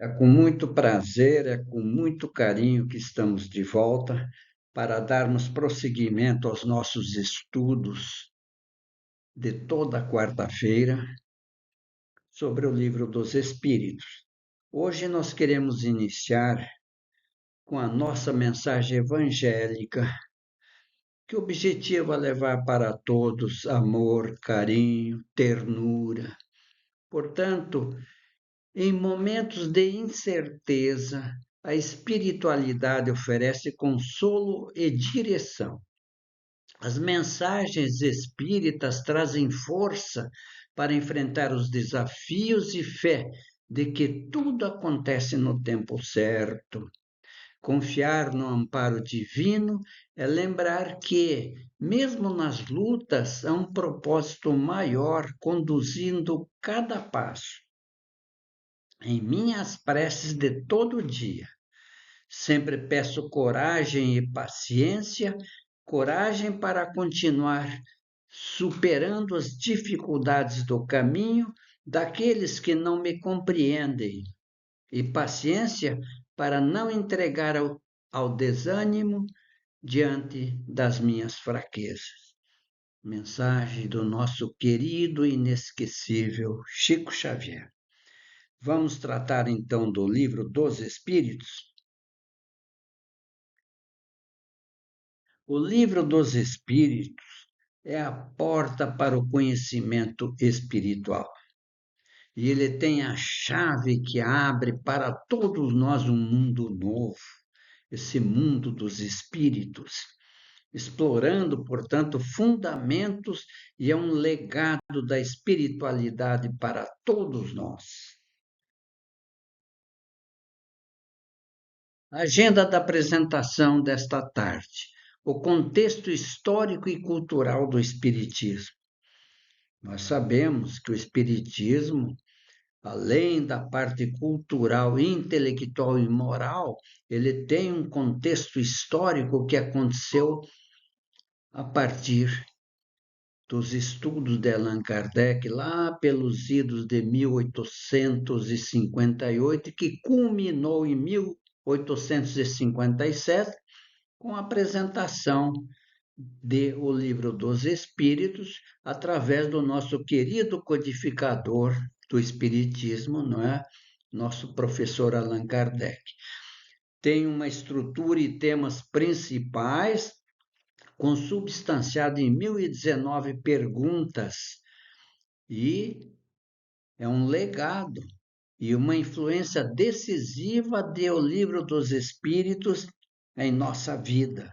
É com muito prazer, é com muito carinho que estamos de volta para darmos prosseguimento aos nossos estudos de toda quarta-feira sobre o Livro dos Espíritos. Hoje nós queremos iniciar com a nossa mensagem evangélica, que objetiva levar para todos amor, carinho, ternura. Portanto, em momentos de incerteza, a espiritualidade oferece consolo e direção. As mensagens espíritas trazem força para enfrentar os desafios e fé de que tudo acontece no tempo certo. Confiar no amparo divino é lembrar que, mesmo nas lutas, há um propósito maior conduzindo cada passo. Em minhas preces de todo dia, sempre peço coragem e paciência, coragem para continuar superando as dificuldades do caminho daqueles que não me compreendem, e paciência para não entregar ao desânimo diante das minhas fraquezas. Mensagem do nosso querido e inesquecível Chico Xavier. Vamos tratar então do Livro dos Espíritos. O Livro dos Espíritos é a porta para o conhecimento espiritual. E ele tem a chave que abre para todos nós um mundo novo, esse mundo dos espíritos, explorando, portanto, fundamentos e é um legado da espiritualidade para todos nós. Agenda da apresentação desta tarde. O contexto histórico e cultural do Espiritismo. Nós sabemos que o Espiritismo, além da parte cultural, intelectual e moral, ele tem um contexto histórico que aconteceu a partir dos estudos de Allan Kardec, lá pelos idos de 1858, que culminou em 1857, com a apresentação de O Livro dos Espíritos, através do nosso querido codificador do Espiritismo, não é? Nosso professor Allan Kardec. Tem uma estrutura e temas principais, consubstanciado em 1019 perguntas, e é um legado e uma influência decisiva de O Livro dos Espíritos em nossa vida.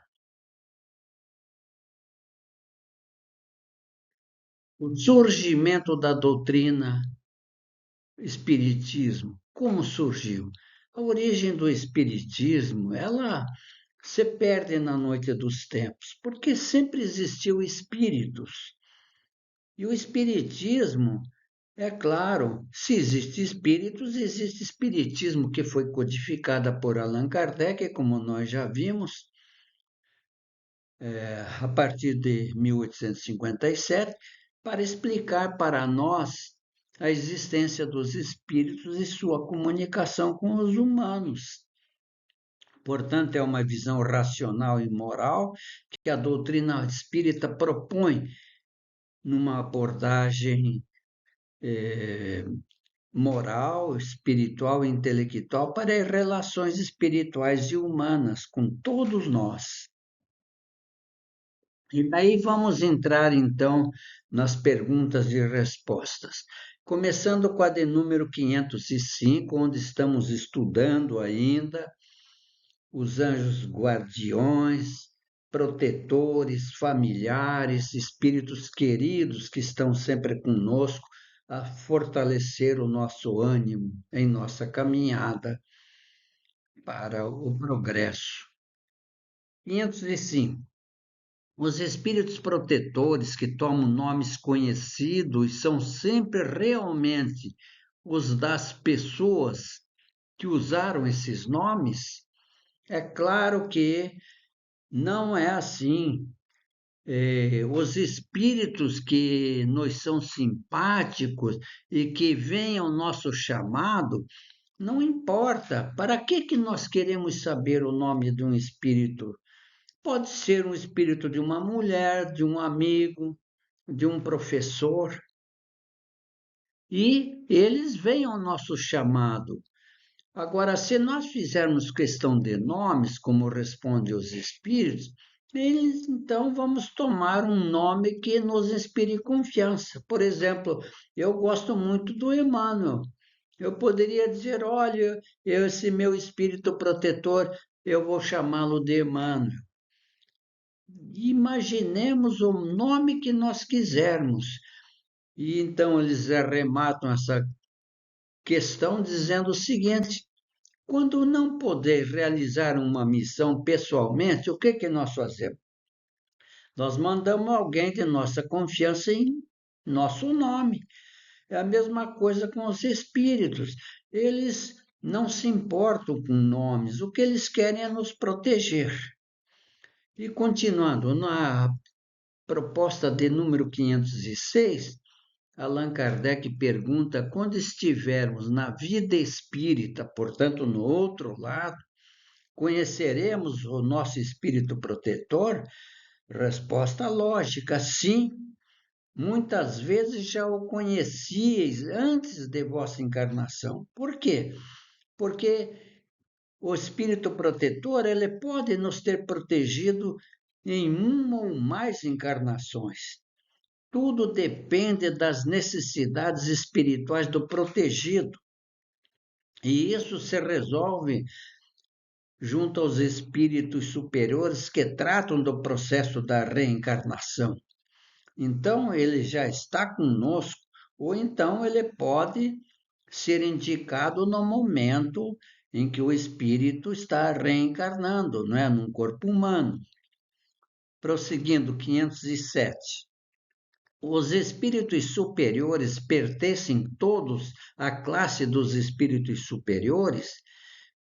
O surgimento da doutrina Espiritismo. Como surgiu? A origem do Espiritismo, ela se perde na noite dos tempos, porque sempre existiu espíritos. E o Espiritismo, é claro, se existe espíritos, existe espiritismo que foi codificada por Allan Kardec, como nós já vimos, a partir de 1857, para explicar para nós a existência dos espíritos e sua comunicação com os humanos. Portanto, é uma visão racional e moral que a doutrina espírita propõe numa abordagem moral, espiritual e intelectual para as relações espirituais e humanas com todos nós. E daí vamos entrar, então, nas perguntas e respostas. Começando com a de número 505, onde estamos estudando ainda os anjos guardiões, protetores, familiares, espíritos queridos que estão sempre conosco a fortalecer o nosso ânimo em nossa caminhada para o progresso. 505. Os espíritos protetores que tomam nomes conhecidos são sempre realmente os das pessoas que usaram esses nomes? É claro que não é assim. Os espíritos que nos são simpáticos e que vêm ao nosso chamado, Não importa. Para que nós queremos saber o nome de um espírito? Pode ser um espírito de uma mulher, de um amigo, de um professor, e eles vêm ao nosso chamado. Agora, se nós fizermos questão de nomes, como respondem os espíritos, eles então vamos tomar um nome que nos inspire confiança. Por exemplo, eu gosto muito do Emmanuel. Eu poderia dizer, olha, esse meu espírito protetor, eu vou chamá-lo de Emmanuel. Imaginemos o nome que nós quisermos. E então eles arrematam essa questão dizendo o seguinte: quando não poder realizar uma missão pessoalmente, o que nós fazemos? Nós mandamos alguém de nossa confiança em nosso nome. É a mesma coisa com os espíritos. Eles não se importam com nomes, o que eles querem é nos proteger. E continuando, na proposta de número 506, Allan Kardec pergunta: quando estivermos na vida espírita, portanto, no outro lado, conheceremos o nosso espírito protetor? Resposta lógica: sim. Muitas vezes já o conhecieis antes de vossa encarnação. Por quê? Porque o espírito protetor ele pode nos ter protegido em uma ou mais encarnações. Tudo depende das necessidades espirituais do protegido. E isso se resolve junto aos espíritos superiores que tratam do processo da reencarnação. Então, ele já está conosco, ou então ele pode ser indicado no momento em que o espírito está reencarnando, não é? Num corpo humano. Prosseguindo, 507. Os espíritos superiores pertencem todos à classe dos espíritos superiores?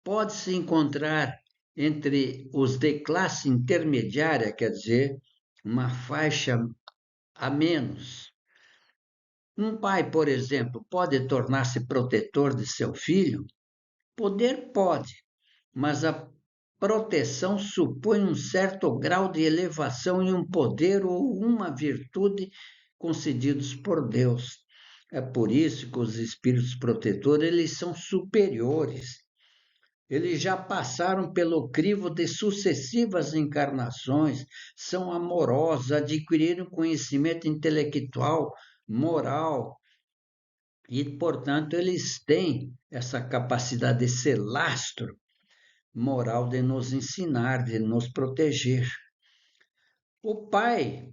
Pode-se encontrar entre os de classe intermediária, quer dizer, uma faixa a menos. Um pai, por exemplo, pode tornar-se protetor de seu filho? Poder pode, mas a proteção supõe um certo grau de elevação em um poder ou uma virtude concedidos por Deus. É por isso que os espíritos protetores eles são superiores. Eles já passaram pelo crivo de sucessivas encarnações, são amorosos, adquiriram conhecimento intelectual, moral, e, portanto, eles têm essa capacidade de ser lastro moral de nos ensinar, de nos proteger. O pai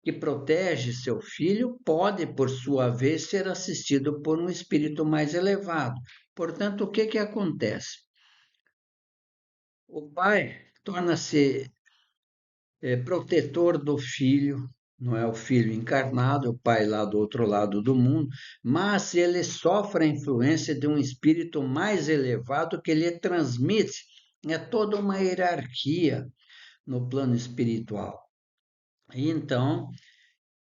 que protege seu filho pode, por sua vez, ser assistido por um espírito mais elevado. Portanto, o que acontece? O pai torna-se protetor do filho, não é o filho encarnado, o pai lá do outro lado do mundo, mas ele sofre a influência de um espírito mais elevado que lhe transmite toda uma hierarquia no plano espiritual. E então,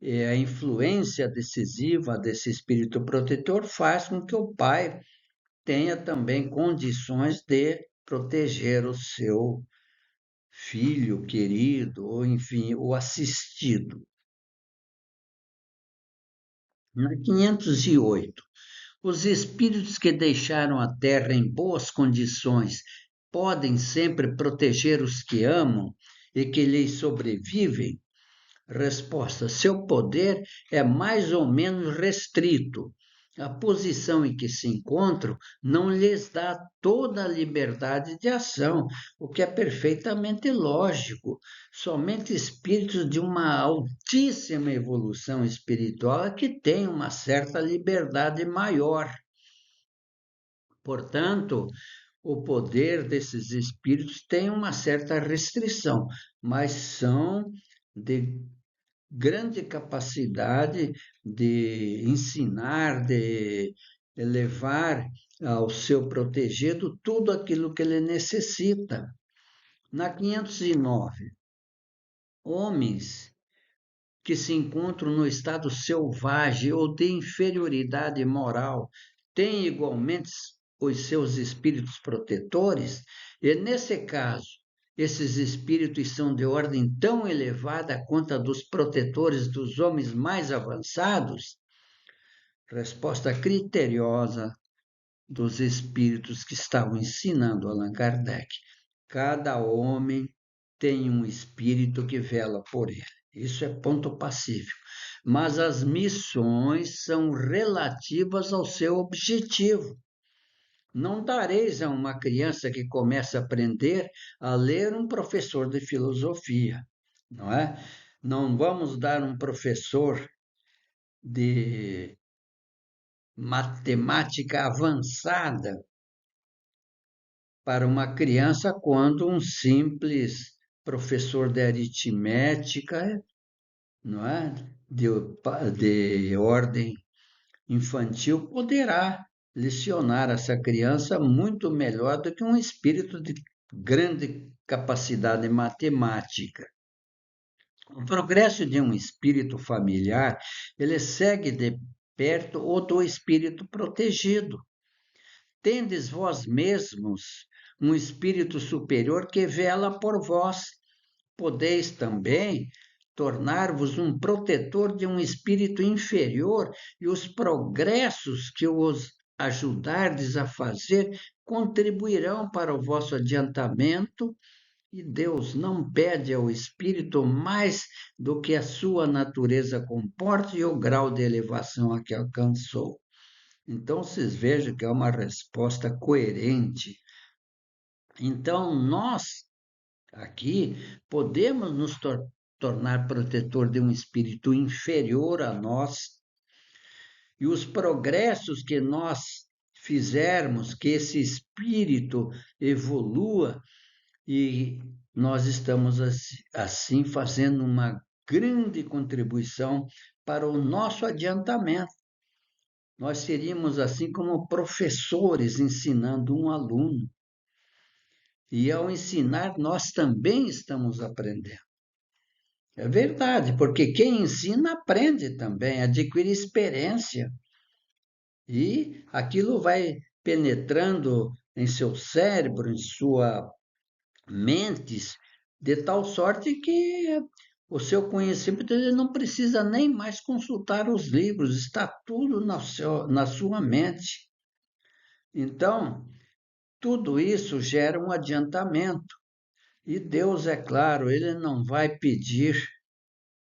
a influência decisiva desse espírito protetor faz com que o pai tenha também condições de proteger o seu filho querido, ou enfim, o assistido. Na 508, os espíritos que deixaram a Terra em boas condições podem sempre proteger os que amam e que lhes sobrevivem? Resposta: seu poder é mais ou menos restrito. A posição em que se encontram não lhes dá toda a liberdade de ação, o que é perfeitamente lógico. Somente espíritos de uma altíssima evolução espiritual é que têm uma certa liberdade maior. Portanto, o poder desses espíritos tem uma certa restrição, mas são de grande capacidade de ensinar, de levar ao seu protegido tudo aquilo que ele necessita. Na 509, homens que se encontram no estado selvagem ou de inferioridade moral têm igualmente os seus espíritos protetores, e nesse caso, esses espíritos são de ordem tão elevada quanto a dos protetores dos homens mais avançados? Resposta criteriosa dos espíritos que estavam ensinando Allan Kardec. Cada homem tem um espírito que vela por ele. Isso é ponto pacífico. Mas as missões são relativas ao seu objetivo. Não dareis a uma criança que começa a aprender a ler um professor de filosofia, não é? Não vamos dar um professor de matemática avançada para uma criança quando um simples professor de aritmética, não é? De ordem infantil poderá lecionar essa criança muito melhor do que um espírito de grande capacidade matemática. O progresso de um espírito familiar, ele segue de perto o do espírito protegido. Tendes vós mesmos um espírito superior que vela por vós. Podeis também tornar-vos um protetor de um espírito inferior, e os progressos que os ajudardes a fazer contribuirão para o vosso adiantamento, e Deus não pede ao espírito mais do que a sua natureza comporta e o grau de elevação a que alcançou. Então, vocês vejam que é uma resposta coerente. Então, nós aqui podemos nos tornar protetor de um espírito inferior a nós, e os progressos que nós fizermos, que esse espírito evolua, e nós estamos assim fazendo uma grande contribuição para o nosso adiantamento. Nós seríamos assim como professores ensinando um aluno. E ao ensinar, nós também estamos aprendendo. É verdade, porque quem ensina aprende também, adquire experiência. E aquilo vai penetrando em seu cérebro, em sua mente, de tal sorte que o seu conhecimento ele não precisa nem mais consultar os livros, está tudo na sua mente. Então, tudo isso gera um adiantamento. E Deus, é claro, ele não vai pedir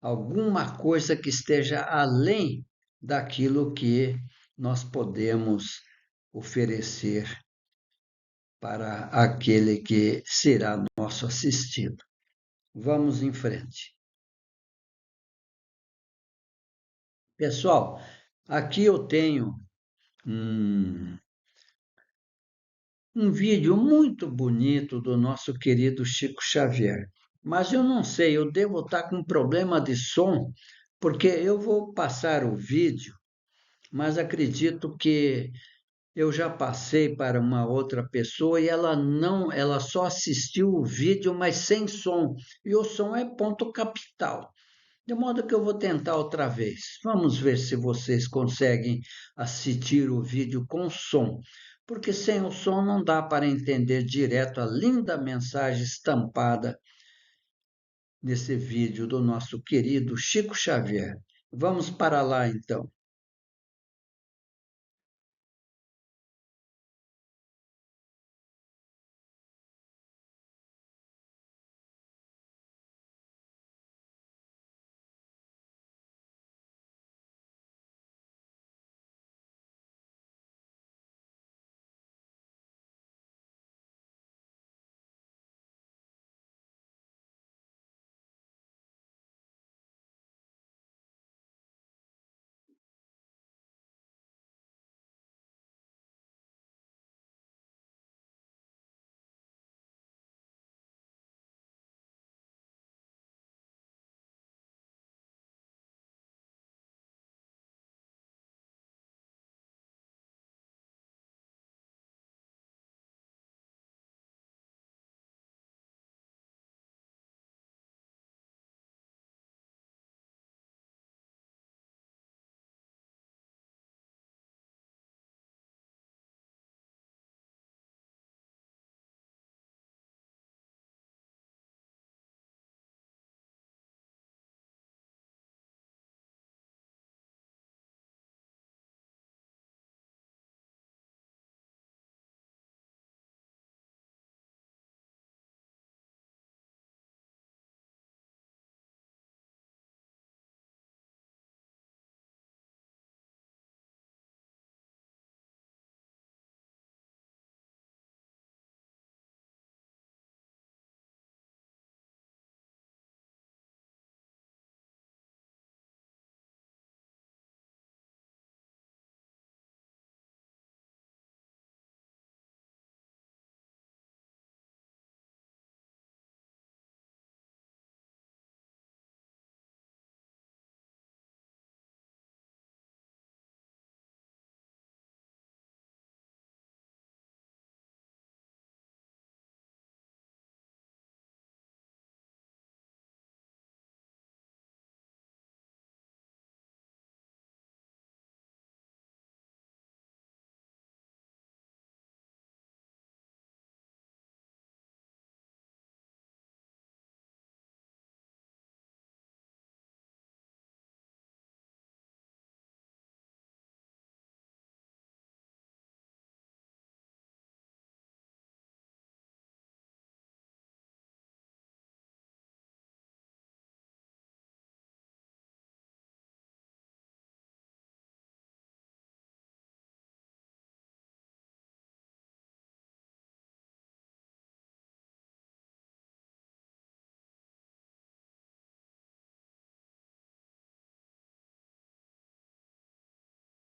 alguma coisa que esteja além daquilo que nós podemos oferecer para aquele que será nosso assistido. Vamos em frente. Pessoal, aqui eu tenho um vídeo muito bonito do nosso querido Chico Xavier. Mas eu não sei, eu devo estar com problema de som, porque eu vou passar o vídeo, mas acredito que eu já passei para uma outra pessoa e ela só assistiu o vídeo, mas sem som. E o som é ponto capital. De modo que eu vou tentar outra vez. Vamos ver se vocês conseguem assistir o vídeo com som, porque sem o som não dá para entender direto a linda mensagem estampada nesse vídeo do nosso querido Chico Xavier. Vamos para lá então.